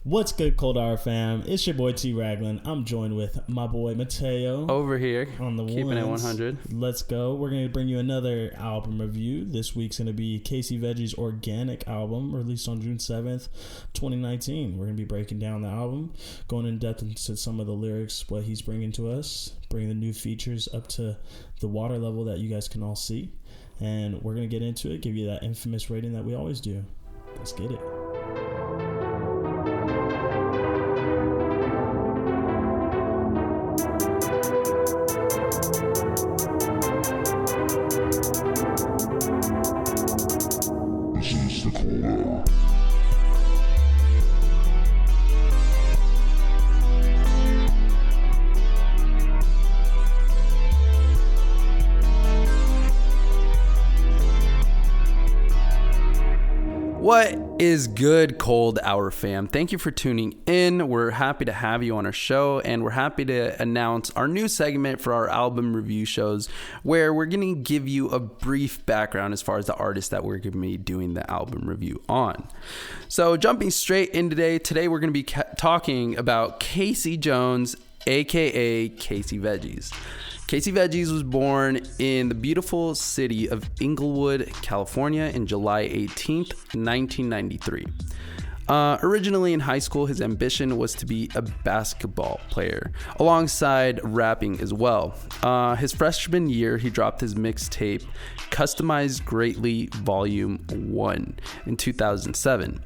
What's good, Cold Hour fam? It's your boy T Raglan. I'm joined with my boy Mateo over here on the keeping ones. It 100. Let's go. We're going to bring you another album review. This week's going to be Casey Veggies' Organic album, released on June 7th, 2019. We're going to be breaking down the album, going in depth into some of the lyrics, what he's bringing to us, bringing the new features up to the water level that you guys can all see. And we're going to get into it, give you that infamous rating that we always do. Let's get it. What is good, Cold Hour fam? Thank you for tuning in. We're happy to have you on our show, and we're happy to announce our new segment for our album review shows, where we're going to give you a brief background as far as the artist that we're going to be doing the album review on. So jumping straight in today we're going to be talking about Casey Jones, aka Casey Veggies. Casey Veggies was born in the beautiful city of Inglewood, California in July 18th, 1993. Originally in high school, his ambition was to be a basketball player, alongside rapping as well. His freshman year, he dropped his mixtape, Customized Greatly Volume 1 in 2007.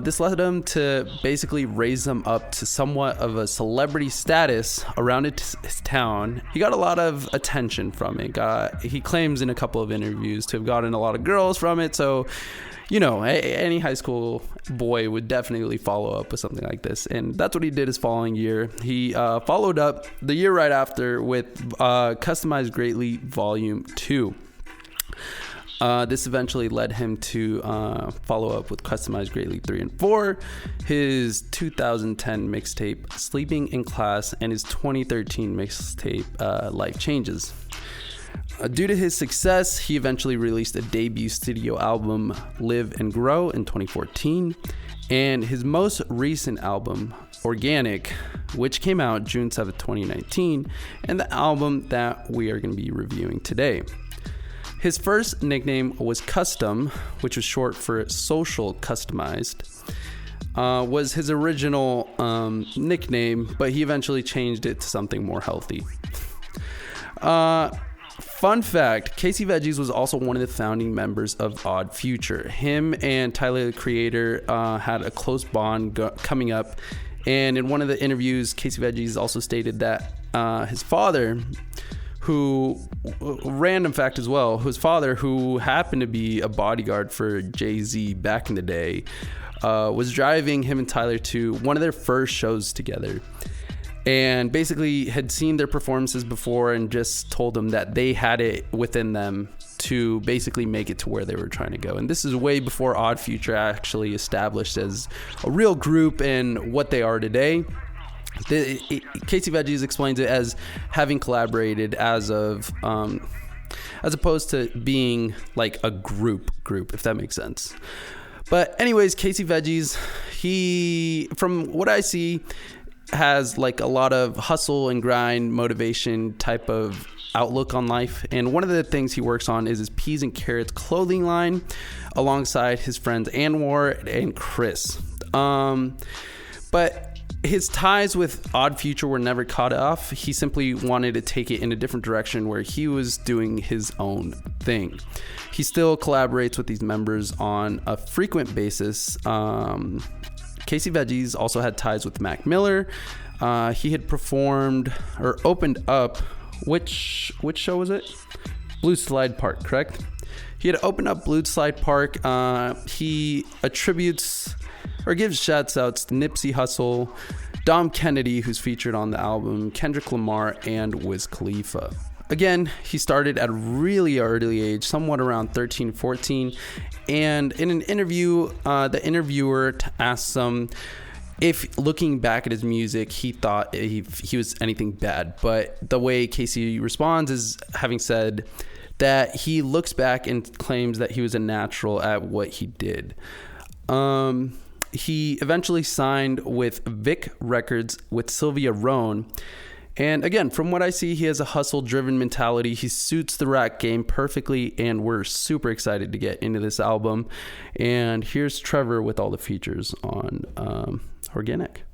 This led him to basically raise him up to somewhat of a celebrity status around his town. He got a lot of attention from it. He claims in a couple of interviews to have gotten a lot of girls from it. So, you know, any high school boy would definitely follow up with something like this. And that's what he did his following year. He followed up the year right after with Customized Greatly Volume 2. This eventually led him to follow up with Customized Greatly 3 and 4, his 2010 mixtape Sleeping in Class, and his 2013 mixtape Life Changes. Due to his success, he eventually released a debut studio album, Live and Grow, in 2014, and his most recent album, Organic, which came out June 7th, 2019, and the album that we are going to be reviewing today. His first nickname was Custom, which was short for Social Customized, was his original nickname, but he eventually changed it to something more healthy. Fun fact, Casey Veggies was also one of the founding members of Odd Future. Him and Tyler, the Creator, had a close bond coming up, and in one of the interviews, Casey Veggies also stated that his father, who, random fact as well, his father, who happened to be a bodyguard for Jay-Z back in the day, was driving him and Tyler to one of their first shows together, and basically had seen their performances before and just told them that they had it within them to basically make it to where they were trying to go. And this is way before Odd Future actually established as a real group and what they are today. Casey Veggies explains it as having collaborated as opposed to being like a group, if that makes sense. But anyways, Casey Veggies, he, from what I see, has like a lot of hustle and grind, motivation type of outlook on life. And one of the things he works on is his Peas and Carrots clothing line, alongside his friends Anwar and Chris. But his ties with Odd Future were never cut off. He simply wanted to take it in a different direction where he was doing his own thing. He still collaborates with these members on a frequent basis. Casey Veggies also had ties with Mac Miller. He had performed or opened up, which show was it? Blue Slide Park, correct? He had opened up Blue Slide Park. He attributes or gives shouts outs to Nipsey Hussle, Dom Kennedy, who's featured on the album, Kendrick Lamar, and Wiz Khalifa. Again, he started at a really early age, somewhat around 13, 14. And in an interview, the interviewer asked him if, looking back at his music, he thought he was anything bad. But the way Casey responds is having said that he looks back and claims that he was a natural at what he did. he eventually signed with Vic Records with Sylvia Rhone. And again, from what I see, he has a hustle-driven mentality. He suits the rap game perfectly, and we're super excited to get into this album. And here's Trevor with all the features on Organic.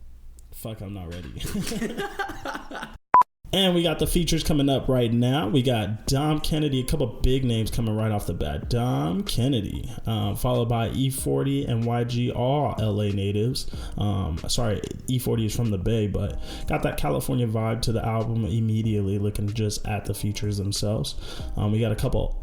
Fuck, I'm not ready. And we got the features coming up right now. We got Dom Kennedy, a couple big names coming right off the bat. Dom Kennedy, followed by E40 and YG, all LA natives. Sorry, E40 is from the Bay, but got that California vibe to the album immediately, looking just at the features themselves. We got a couple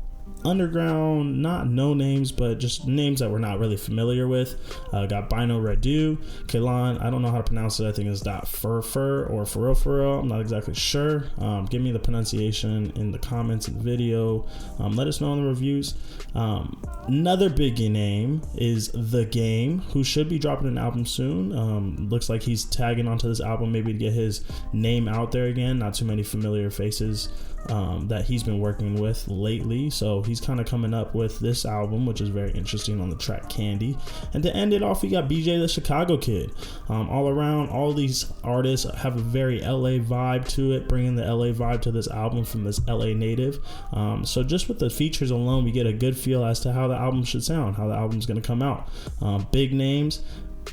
underground, not no names, but just names that we're not really familiar with. Got Bino Redu, Kalan, I don't know how to pronounce it. I think it's .fur or for. I'm not exactly sure. Give me the pronunciation in the comments in the video. Let us know in the reviews. Another biggie name is The Game, who should be dropping an album soon. Looks like he's tagging onto this album maybe to get his name out there again. Not too many familiar faces that he's been working with lately, so he's kind of coming up with this album, which is very interesting, on the track Candy. And to end it off, we got BJ the Chicago Kid. All around, all these artists have a very LA vibe to it, bringing the LA vibe to this album from this LA native. So just with the features alone, we get a good feel as to how the album should sound, how the album's going to come out. Big names,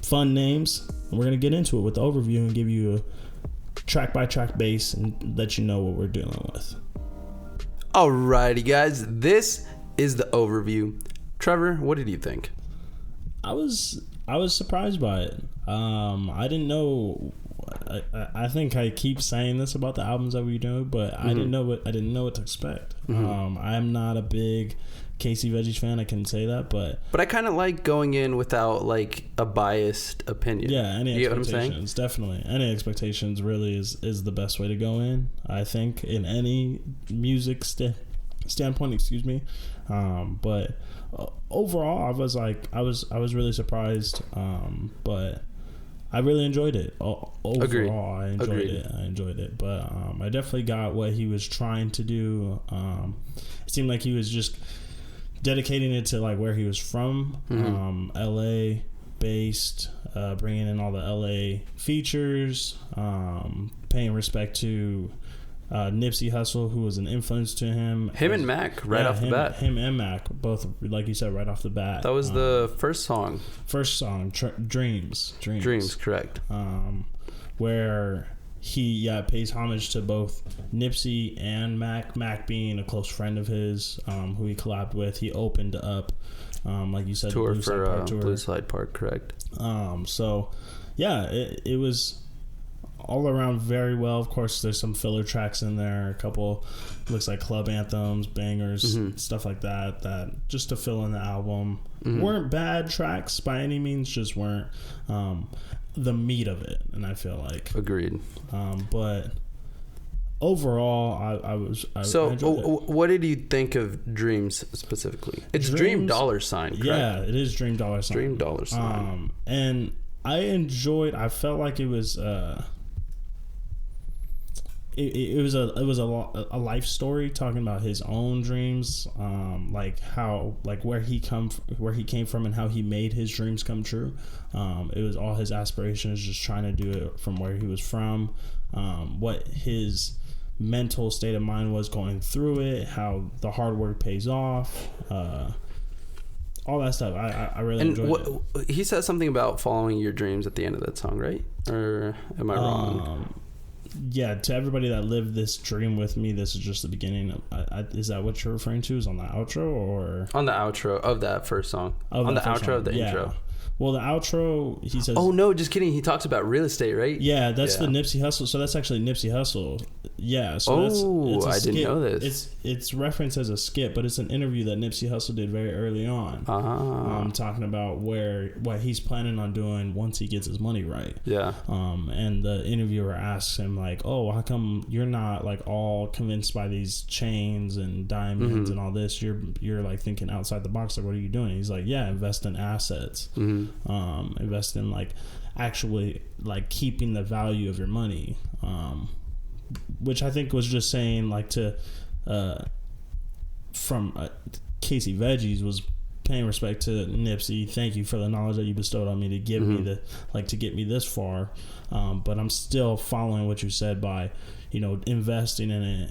fun names, and we're going to get into it with the overview and give you a track by track base and let you know what we're dealing with. Alrighty, guys, this is the overview. Trevor, what did you think? I was surprised by it. I didn't know. I think I keep saying this about the albums that we do, but I didn't know what to expect. I'm not a big Casey Veggies fan, I can say that, but I kind of like going in without like a biased opinion. Yeah, any you expectations, definitely. Any expectations really is the best way to go in, I think, in any music standpoint. Excuse me, but overall, I was really surprised, but I really enjoyed it. Overall, Agreed. I enjoyed it, but I definitely got what he was trying to do. It seemed like he was just dedicating it to like where he was from, LA based, bringing in all the LA features, paying respect to Nipsey Hussle, who was an influence to him. And Mac off the bat. Him and Mac, both, like you said, right off the bat. That was the first song. Dreams, correct. Where he pays homage to both Nipsey and Mac. Mac being a close friend of his, who he collabed with. He opened up, like you said, tour the Blue Slide Park, correct. So yeah, it was all around very well. Of course, there's some filler tracks in there, a couple looks like club anthems, bangers, stuff like that just to fill in the album. Weren't bad tracks by any means, just weren't the meat of it, and I feel like agreed. But overall, I enjoyed it. What did you think of Dreams specifically? It's Dream $sign, correct? Yeah, it is Dream $sign. Dream $sign. And I felt like it was it was a life story, talking about his own dreams, like how, like where he came from and how he made his dreams come true. It was all his aspirations, just trying to do it from where he was from, what his mental state of mind was going through it, how the hard work pays off, all that stuff. I really enjoyed it. He says something about following your dreams at the end of that song, right? Or am I wrong? Yeah, to everybody that lived this dream with me, this is just the beginning. Is that what you're referring to? Is on the outro or on the outro of that first song? On the outro of the intro. Well, the outro, he says... Oh, no, just kidding. He talks about real estate, right? Yeah, that's the Nipsey Hussle. So that's actually Nipsey Hussle. Yeah. So I didn't know this. It's referenced as a skit, but it's an interview that Nipsey Hussle did very early on. Talking about what he's planning on doing once he gets his money right. Yeah. And the interviewer asks him, like, oh, how come you're not, like, all convinced by these chains and diamonds and all this? You're like, thinking outside the box. Like, what are you doing? He's like, yeah, invest in assets. Invest in, like, actually, like, keeping the value of your money, which I think was just saying, like, to from Casey Veggies was paying respect to Nipsey. Thank you for the knowledge that you bestowed on me to give me to get me this far. But I'm still following what you said by, investing in it,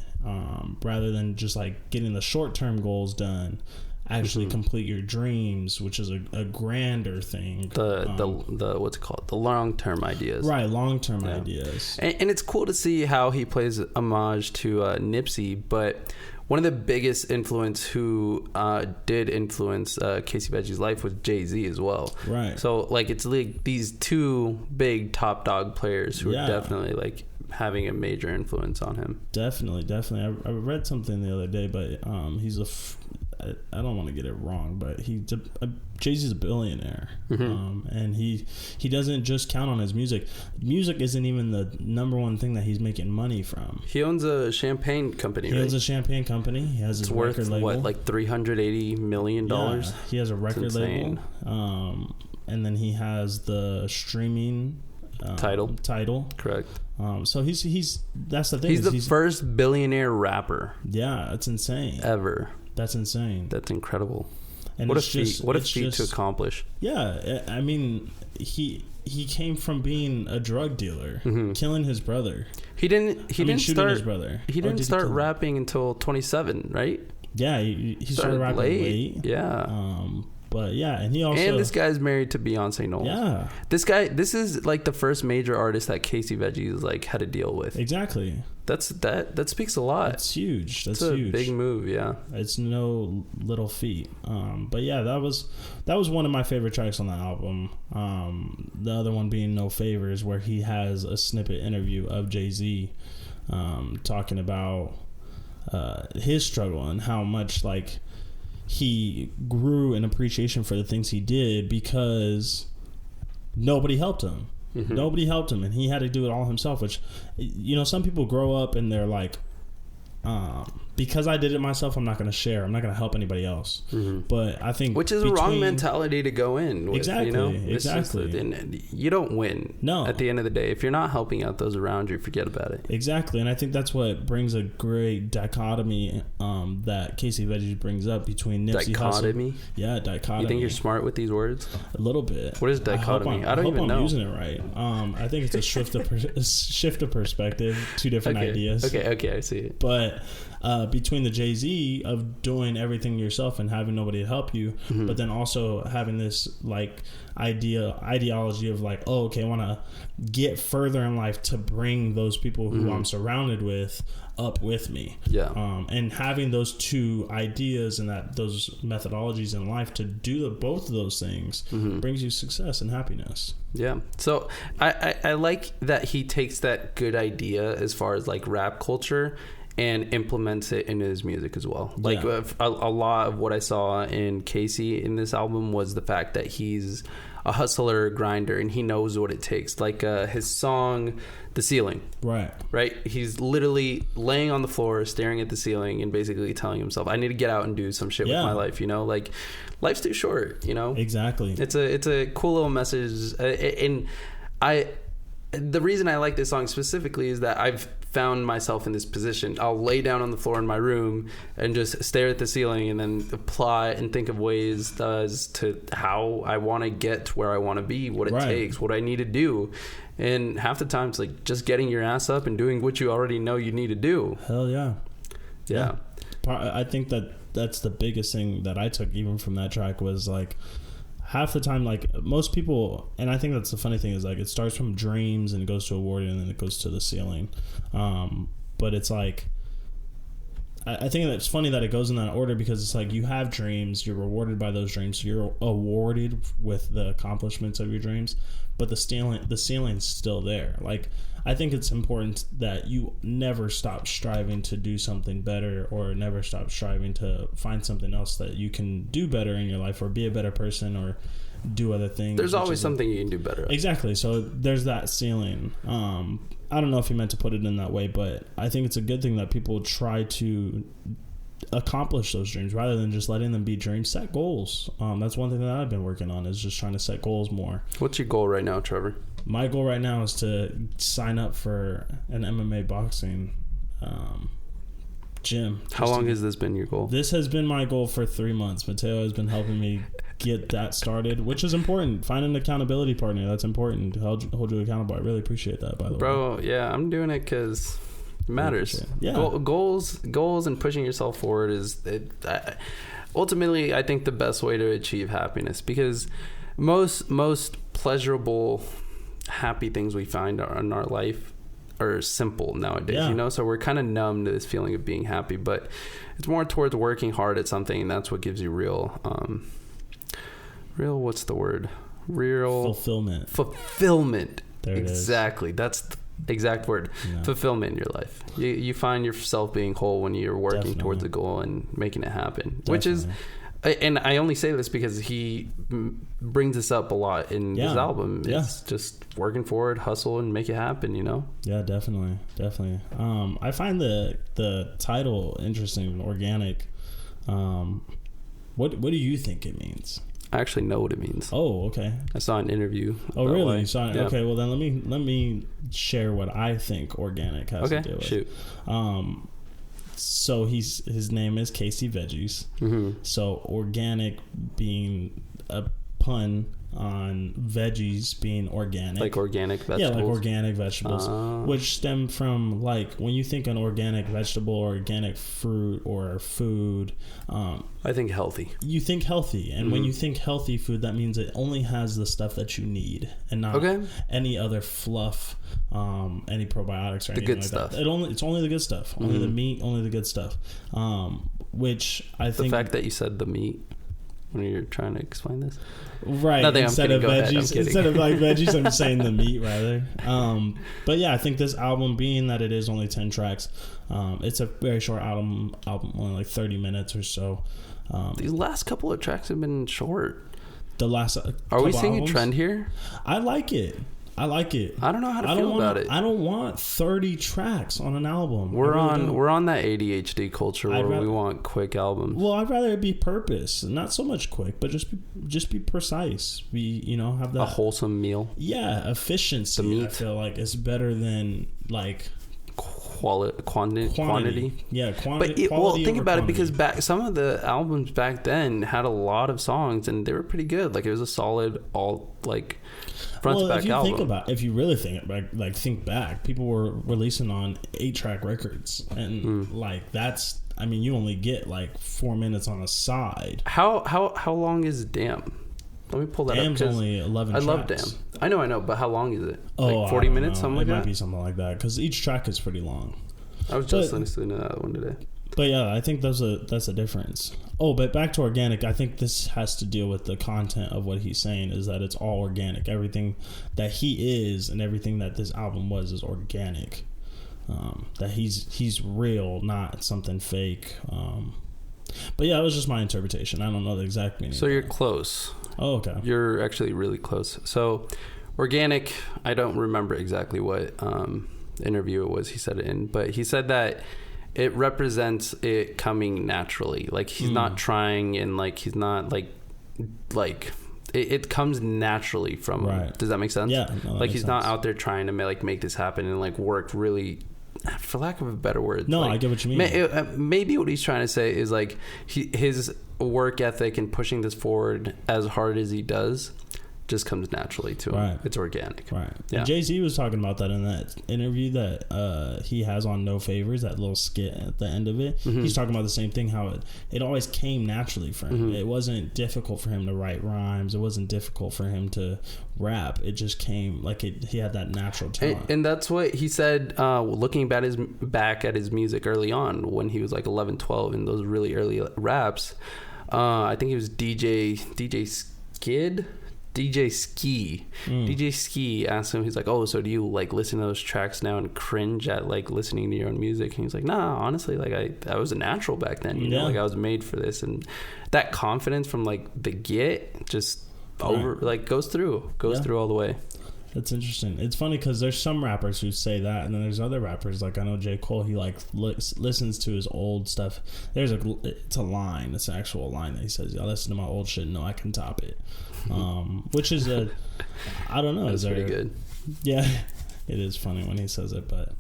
rather than just like getting the short-term goals done. Actually complete your dreams, which is a grander thing. The what's it called? The long-term ideas. Right, long-term ideas. And it's cool to see how he plays homage to Nipsey, but one of the biggest who did influence Casey Veggies' life was Jay-Z as well. Right. So like it's like these two big top dog players who are definitely like having a major influence on him. Definitely. I read something the other day, but he's I don't want to get it wrong, but Jay-Z's a billionaire, and he doesn't just count on his music. Music isn't even the number one thing that he's making money from. He owns a champagne company. He has a champagne company. He has his record label. What, like $380 million? Yeah, he has a record label, and then he has the streaming title. Correct. So he's that's the thing. He's the first billionaire rapper. Yeah, it's insane. Ever. That's insane. That's incredible. And what a feat! What a feat to accomplish. Yeah, I mean, he came from being a drug dealer, killing his brother. He didn't start his brother. He didn't start rapping until 27, right? Yeah, he started rapping late. Yeah. But yeah, and this guy's married to Beyonce Knowles. Yeah. This is like the first major artist that Casey Veggies like had to deal with. Exactly. That speaks a lot. That's huge. That's a huge. Big move, yeah. It's no little feat. But yeah, that was one of my favorite tracks on the album. The other one being No Favors, where he has a snippet interview of Jay-Z talking about his struggle and how much like he grew in appreciation for the things he did because nobody helped him. Nobody helped him, and he had to do it all himself, which, some people grow up and they're like, because I did it myself, I'm not going to share. I'm not going to help anybody else. But I think... Which is a wrong mentality to go in with, Exactly. Exactly. You don't win. No. At the end of the day. If you're not helping out those around you, forget about it. Exactly. And I think that's what brings a great dichotomy that Casey Veggies brings up between Nipsey Dichotomy? Hussle. Yeah, dichotomy. You think you're smart with these words? A little bit. What is dichotomy? I don't even know. I'm using it right. I think it's a shift of perspective. Two different ideas. Okay, I see it. But... between the Jay-Z of doing everything yourself and having nobody to help you, but then also having this like ideology of like, oh, okay, I want to get further in life to bring those people who I'm surrounded with up with me. Yeah. And having those two ideas and those methodologies in life to do both of those things brings you success and happiness. Yeah. So I like that he takes that good idea as far as like rap culture and implements it into his music as well. Like a lot of what I saw in Casey in this album was the fact that he's a hustler, grinder, and he knows what it takes. Like his song, The Ceiling. Right? He's literally laying on the floor, staring at the ceiling, and basically telling himself, I need to get out and do some shit with my life, Like, life's too short, Exactly. It's a cool little message. And the reason I like this song specifically is that I've found myself in this position. I'll lay down on the floor in my room and just stare at the ceiling and then apply and think of ways as to how I want to get to where I want to be, what it takes, what I need to do. And half the time it's like just getting your ass up and doing what you already know you need to do. Hell yeah. Yeah. I think that's the biggest thing that I took even from that track was like, half the time, like most people, and I think that's the funny thing is like it starts from dreams and it goes to award and then it goes to the ceiling. But it's like, I think it's funny that it goes in that order because it's like you have dreams, you're rewarded by those dreams, so you're awarded with the accomplishments of your dreams, but the ceiling's still there. Like, I think it's important that you never stop striving to do something better or never stop striving to find something else that you can do better in your life or be a better person or do other things. There's always something you can do better. Exactly. So there's that ceiling. I don't know if he meant to put it in that way, but I think it's a good thing that people try to accomplish those dreams rather than just letting them be dreams. Set goals. That's one thing that I've been working on is just trying to set goals more. What's your goal right now, Trevor? My goal right now is to sign up for an MMA boxing Gym. How long has this been your goal? This has been my goal for 3 months. Mateo has been helping me get that started, which is important. Find an accountability partner. That's important to hold you accountable. I really appreciate that, by the way. Bro, yeah, I'm doing it because it matters. Yeah. Goals and pushing yourself forward is ultimately, I think, the best way to achieve happiness, because most pleasurable, happy things we find in our life are simple nowadays, you know, so we're kind of numb to this feeling of being happy, but it's more towards working hard at something, and that's what gives you real what's the word? Real fulfillment. There it exactly. is. That's the exact word. Yeah. Fulfillment in your life. You find yourself being whole when you're working towards a goal and making it happen. Which is, and I only say this because he brings this up a lot in his album. It's just working forward, hustle, and make it happen, you know? Yeah, definitely. I find the title interesting, organic. What do you think it means? I actually know what it means. Oh, okay. I saw an interview. Oh, really? You saw it? Yeah. Okay, well then let me share what I think organic has to do with. Shoot. So his name is Casey Veggies. Mm-hmm. So organic being a pun on veggies being organic, like organic vegetables. Yeah, like organic vegetables, which stem from, like, when you think an organic vegetable or organic fruit or food, I think healthy. You think healthy, and when you think healthy food, that means it only has the stuff that you need, and not any other fluff, any probiotics or anything good like stuff. That. It's only the good stuff, only the meat, only the good stuff. Which I think the fact that you said the meat when you're trying to explain this, right? Nothing, instead of veggies, instead of like veggies, I'm saying the meat rather. But yeah, I think this album, being that it is only 10 tracks, it's a very short album, only like 30 minutes or so. These last couple of tracks have been short. The last are we seeing a trend here? I like it. I don't know how to feel about it. I don't want 30 tracks on an album. We're on that ADHD culture where we want quick albums. Well, I'd rather it be purpose, not so much quick, but just be precise. Have that a wholesome meal. Yeah, efficiency. The meat, I feel like, is better than like quantity. Yeah, quantity. But think about it, because some of the albums back then had a lot of songs and they were pretty good. Like, it was a solid front to back album. If you really think back, people were releasing on 8-track records, and that's, I mean, you only get like 4 minutes on a side. How long is Damn? Let me pull that Damn's up. only 11 tracks. I love Damn. I know, but how long is it? Oh, like 40 minutes, something like that? It might be something like that, because each track is pretty long. I was just listening to that one today. But yeah, I think that's a difference. Oh, but back to organic, I think this has to deal with the content of what he's saying, is that it's all organic. Everything that he is and everything that this album was is organic. That he's real, not something fake. But yeah, it was just my interpretation. I don't know the exact meaning. So you're close. Oh, okay. You're actually really close. So organic, I don't remember exactly what interview it was he said it in, but he said that it represents it coming naturally. Like, he's not trying, and like he's not like it comes naturally from him. Does that make sense? Yeah. No, like, he's not out there trying to make this happen and like work really, for lack of a better word. No, I get what you mean. Maybe what he's trying to say is like his work ethic and pushing this forward as hard as he does just comes naturally to him. Right. It's organic. Right. Yeah. And Jay-Z was talking about that in that interview that he has on No Favors, that little skit at the end of it. Mm-hmm. He's talking about the same thing, how it always came naturally for him. Mm-hmm. It wasn't difficult for him to write rhymes. It wasn't difficult for him to rap. It just came like he had that natural talent. And that's what he said, looking back at his music early on when he was like 11, 12 in those really early raps. I think it was DJ Ski. DJ Ski asked him, he's like, oh, so do you like listen to those tracks now and cringe at like listening to your own music? And he's like, nah, honestly, like I was a natural back then, you know, like I was made for this. And that confidence from like the get just goes through all the way. That's interesting. It's funny because there's some rappers who say that, and then there's other rappers, like I know J. Cole, he like listens to his old stuff. It's a line, it's an actual line that he says, I listen to my old shit and know I can top it. Which is I don't know. That's pretty good. Yeah, it is funny when he says it, but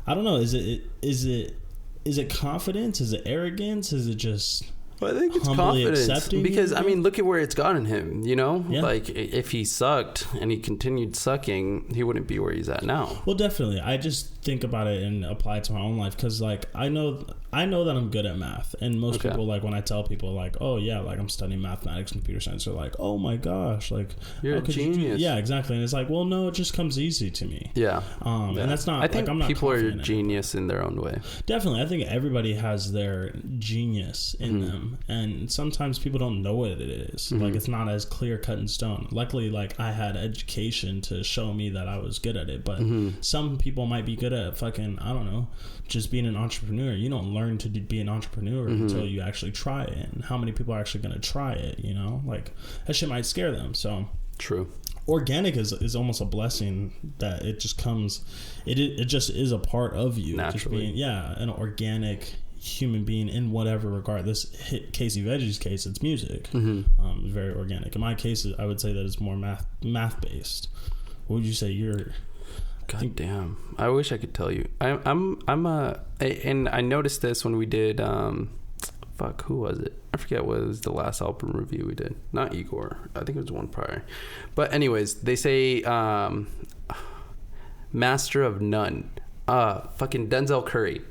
I don't know. Is is it confidence? Is it arrogance? Is it just... Well, I think it's confidence because I mean, look at where it's gotten him. You know, like if he sucked and he continued sucking, he wouldn't be where he's at now. Well, definitely. I just think about it and apply it to my own life because, like, I know that I'm good at math, and most people, like, when I tell people, like, oh yeah, like I'm studying mathematics, computer science, they're like, oh my gosh, like you're a genius. Yeah, exactly. And it's like, well, no, it just comes easy to me. Yeah. And that's not. I think like, I'm not people are genius in their own way. Definitely, I think everybody has their genius in them, and sometimes people don't know what it is. Like, it's not as clear cut in stone. Luckily, like, I had education to show me that I was good at it, but some people might be good at fucking, I don't know, just being an entrepreneur. You don't learn to be an entrepreneur until you actually try it. And how many people are actually going to try it? You know, like, that shit might scare them. So true. Organic is almost a blessing that it just comes. It just is a part of you naturally. Just being, an organic human being in whatever regard. This Casey Veggies case, it's music. It's very organic. In my case, I would say that it's more math based. What would you say you're? God damn! I wish I could tell you. And I noticed this when we did. Who was it? I forget what was the last album review we did. Not Igor. I think it was one prior. But anyways, they say Master of None. Fucking Denzel Curry.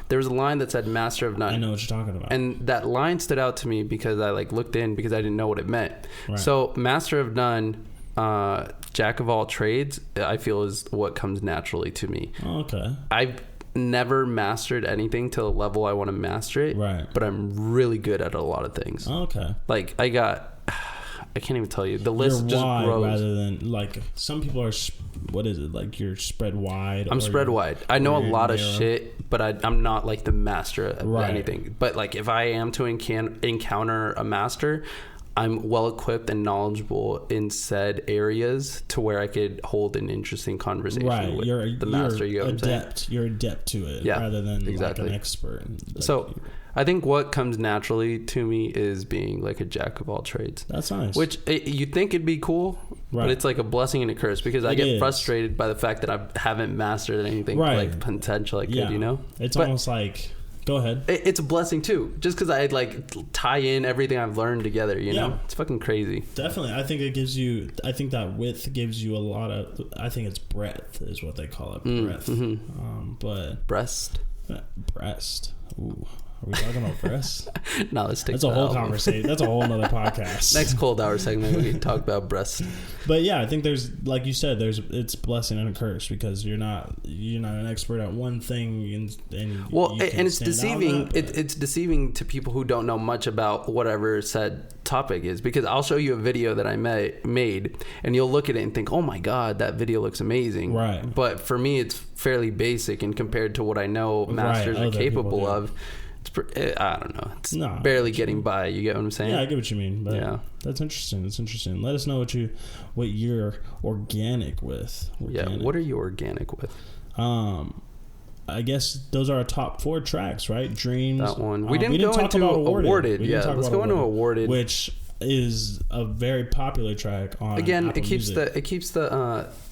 There was a line that said Master of None. I know what you're talking about. And that line stood out to me because I like looked in because I didn't know what it meant. Right. So Master of None, Jack of all trades, I feel is what comes naturally to me. Oh, okay. I've never mastered anything to the level I want to master it. Right. But I'm really good at a lot of things. Oh, okay. Like I can't even tell you. The list just grows. Rather than, like, some people are, what is it? Like, you're spread wide. I'm spread wide. I know a lot of shit, but I'm not like the master of anything. But like, if I am to encounter a master, I'm well equipped and knowledgeable in said areas to where I could hold an interesting conversation with the master. You know what I'm saying? You're adept to it, rather than like an expert. Like, so I think what comes naturally to me is being like a jack of all trades. That's nice. Which you think it'd be cool, but it's like a blessing and a curse because I get frustrated by the fact that I haven't mastered anything like potential I could, you know? It's almost like... Go ahead. It's a blessing too, just because I like tie in everything I've learned together. You know, it's fucking crazy. Definitely, I think it gives you. I think that width gives you a lot of. I think it's breadth is what they call it. Breadth. But breast. Ooh. Are we talking about breasts? No, let's take that's a whole conversation. That's a whole nother podcast. Next cold hour segment, we can talk about breasts. But yeah, I think there's, like you said, it's blessing and a curse because you're not an expert at one thing, and it's deceiving. It's deceiving to people who don't know much about whatever said topic is, because I'll show you a video that I made, and you'll look at it and think, oh my god, that video looks amazing. Right. But for me, it's fairly basic, and compared to what I know masters are capable of. I don't know. It's barely getting by. You get what I'm saying? Yeah, I get what you mean. But that's interesting. That's interesting. Let us know what you're organic with. Yeah, what are you organic with? I guess those are our top 4 tracks, right? Dreams. That one. We didn't go into Awarded. Yeah, let's go into Awarded, which is a very popular track on Apple Music.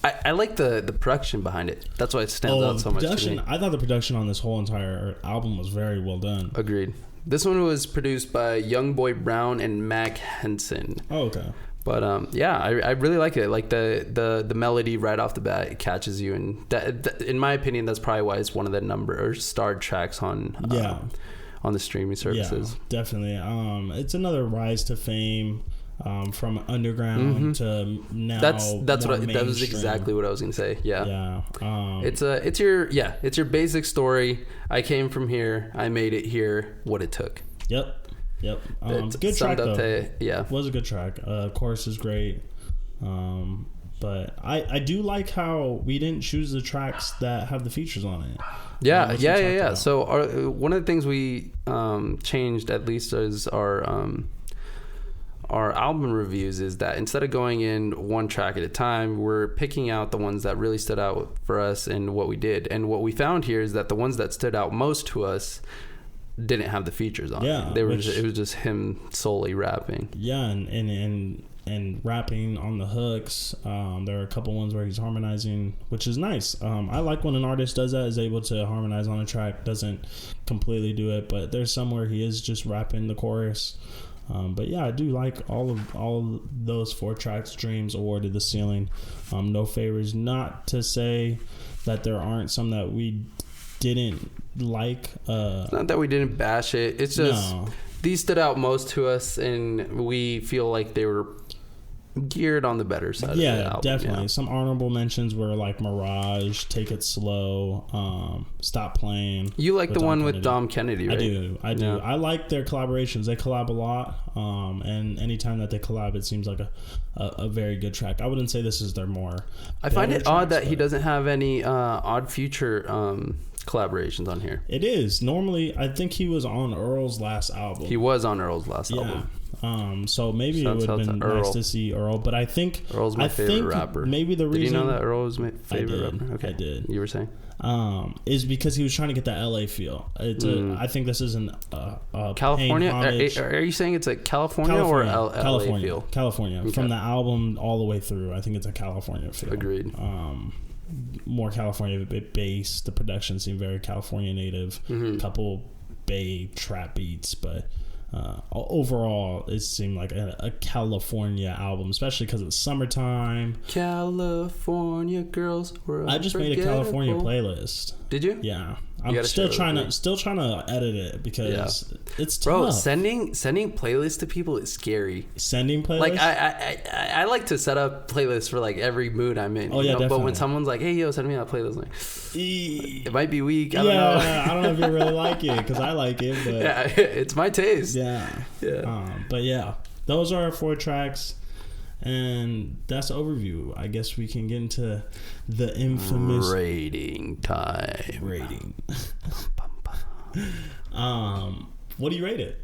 I like the production behind it. That's why it stands out so much to me. I thought the production on this whole entire album was very well done. Agreed. This one was produced by Youngboy Brown and Mac Henson. Oh, okay. But I really like it. Like the melody right off the bat, it catches you, and that, in my opinion, that's probably why it's one of the starred tracks on the streaming services. Yeah, definitely. It's another rise to fame, from underground to now. That was exactly what I was gonna say. Yeah. It's your basic story. I came from here. I made it here. What it took. Yep. Good track though. Was a good track. Chorus is great. But I do like how we didn't choose the tracks that have the features on it. Yeah. So one of the things we changed, at least as our album reviews, is that instead of going in one track at a time, we're picking out the ones that really stood out for us and what we did. And what we found here is that the ones that stood out most to us didn't have the features on. It was just him solely rapping. Yeah, and and rapping on the hooks. There are a couple ones where he's harmonizing, which is nice. I like when an artist does that, is able to harmonize on a track, doesn't completely do it, but there's some where he is just rapping the chorus. But yeah, I do like all of those 4 tracks. Dreams, Awarded, The Ceiling, No Favors. Not to say that there aren't some that we didn't like. It's not that we didn't bash it. It's just these stood out most to us, and we feel like they were geared on the better side. Yeah, of the album, definitely. Some honorable mentions were like Mirage, Take It Slow, Stop Playing. You like the one with Dom Kennedy, right? I do. Yeah. I like their collaborations. They collab a lot, and anytime that they collab, it seems like a very good track. I wouldn't say this is their more. I find it odd that he doesn't have any Odd Future collaborations on here. It is. Normally, I think he was on Earl's last album. He was on Earl's last album. So maybe it would have been nice to see Earl, but I think Earl's my favorite rapper. Maybe the reason. Did you know that Earl was my favorite rapper? Okay, I did. You were saying? Is because he was trying to get that LA feel. I think this is an California. Are you saying it's a California or LA feel? California. Okay. From the album all the way through, I think it's a California feel. Agreed. More California based. The production seemed very California native. Couple Bay trap beats, but overall it seemed like a California album, especially because it's summertime. California girls were I just made a California playlist. Did you? Yeah. I'm still trying to edit it because it's tough. Bro, sending playlists to people is scary. Sending playlists? Like I like to set up playlists for like every mood I'm in. Oh yeah, definitely. But when someone's like, "Hey, yo, send me that playlist," I'm like, it might be weak. I don't know. I don't know if you really like it because I like it, but yeah, it's my taste. Yeah. But yeah, those are our 4 tracks. And that's the overview. I guess we can get into the infamous rating time. Rating. What do you rate it?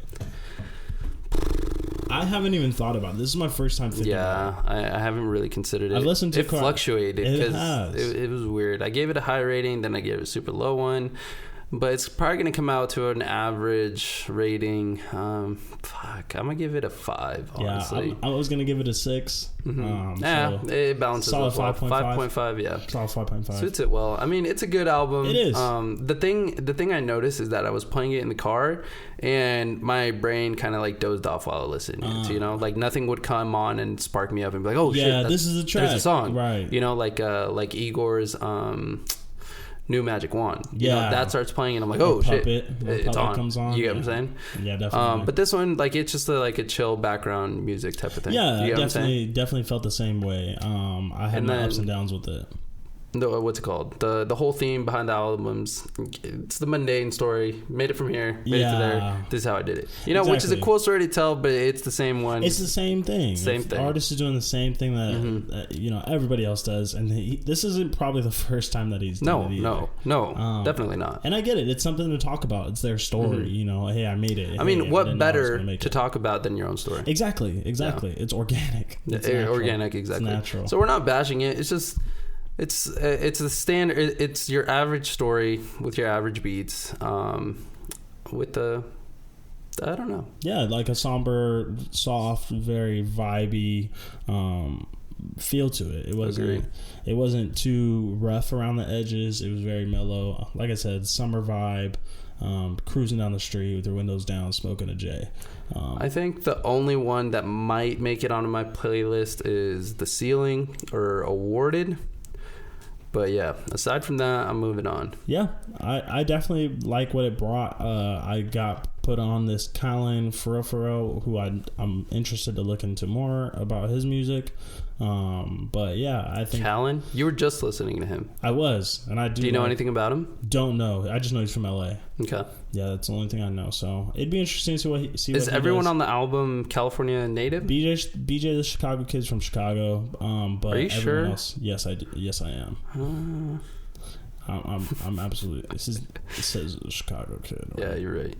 I haven't even thought about it. This is my first time thinking about it. I haven't really considered it. I've listened to it fluctuated because it was weird. I gave it a high rating, then I gave it a super low one. But it's probably going to come out to an average rating. I'm going to give it a 5, honestly. Yeah, I was going to give it a 6. So it balances solid well. 5.5. Yeah. Solid 5.5. Suits it well. I mean, it's a good album. It is. The thing I noticed is that I was playing it in the car, and my brain kind of like dozed off while I listened. Like nothing would come on and spark me up and be like, oh, shit. This is a track. There's a song. Right. Like Igor's... New Magic Wand. Yeah. That starts playing and I'm like, oh shit, it's on. Comes on. You get what I'm saying? Yeah, definitely. But this one, like, it's just a chill background music type of thing. Yeah, you get definitely felt the same way. I had my ups and downs with it. What's it called? The whole theme behind the albums. It's the mundane story. Made it from here. Made it to there. This is how I did it. Exactly. Which is a cool story to tell, but it's the same one. It's the same thing. The artist is doing the same thing that everybody else does, and this isn't probably the first time that he's done it either. No, definitely not. And I get it. It's something to talk about. It's their story. Hey, I made it. I mean, what better to talk about than your own story? Exactly. Yeah. It's organic. It's organic. Exactly. It's natural. So we're not bashing it. It's just. It's the standard. It's your average story with your average beats, with the I don't know. Yeah, like a somber, soft, very vibey feel to it. It wasn't too rough around the edges. It was very mellow. Like I said, summer vibe. Cruising down the street with your windows down, smoking a J. I think the only one that might make it onto my playlist is The Ceiling or Awarded. But yeah, aside from that, I'm moving on. Yeah, I definitely like what it brought. I got put on this Colin Furfuro, who I'm interested to look into more about his music. But yeah, I think Colin, you were just listening to him. I was, and I do. Do you know anything about him? Don't know. I just know he's from LA. Okay. Yeah, that's the only thing I know. So it'd be interesting to see what is everyone on the album California native? BJ, the Chicago kid's from Chicago. But are you sure? Else, yes, I am. I'm absolutely. It says Chicago kid. Right? Yeah, you're right.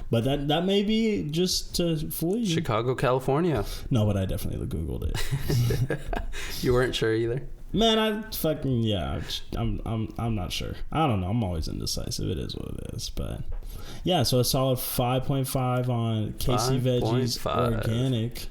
But that may be just to fool you. Chicago, California. No, but I definitely Googled it. You weren't sure either? Man, I'm not sure. I don't know. I'm always indecisive. It is what it is. But yeah, so a solid 5.5 on KC Veggies 5. Organic.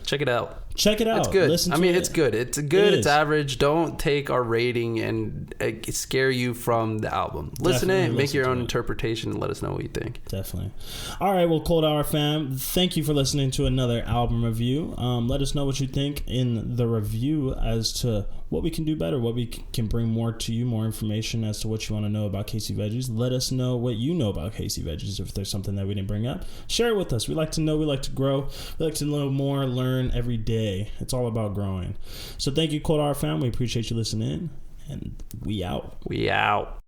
Check it out. Check it out. It's good. Listen I to mean, it. it's good. It's good. It's average. Don't take our rating and scare you from the album. Listen to it, make your own interpretation, and let us know what you think. Definitely. All right, well, Cold Hour fam, thank you for listening to another album review. Let us know what you think in the review as to what we can do better, what we can bring more to you, more information as to what you want to know about KC Veggies. Let us know what you know about KC Veggies. If there's something that we didn't bring up, share it with us. We like to know. We like to grow. We like to know more, learn every day. It's all about growing. So thank you, Cold Hour fam. We appreciate you listening, and we out. We out.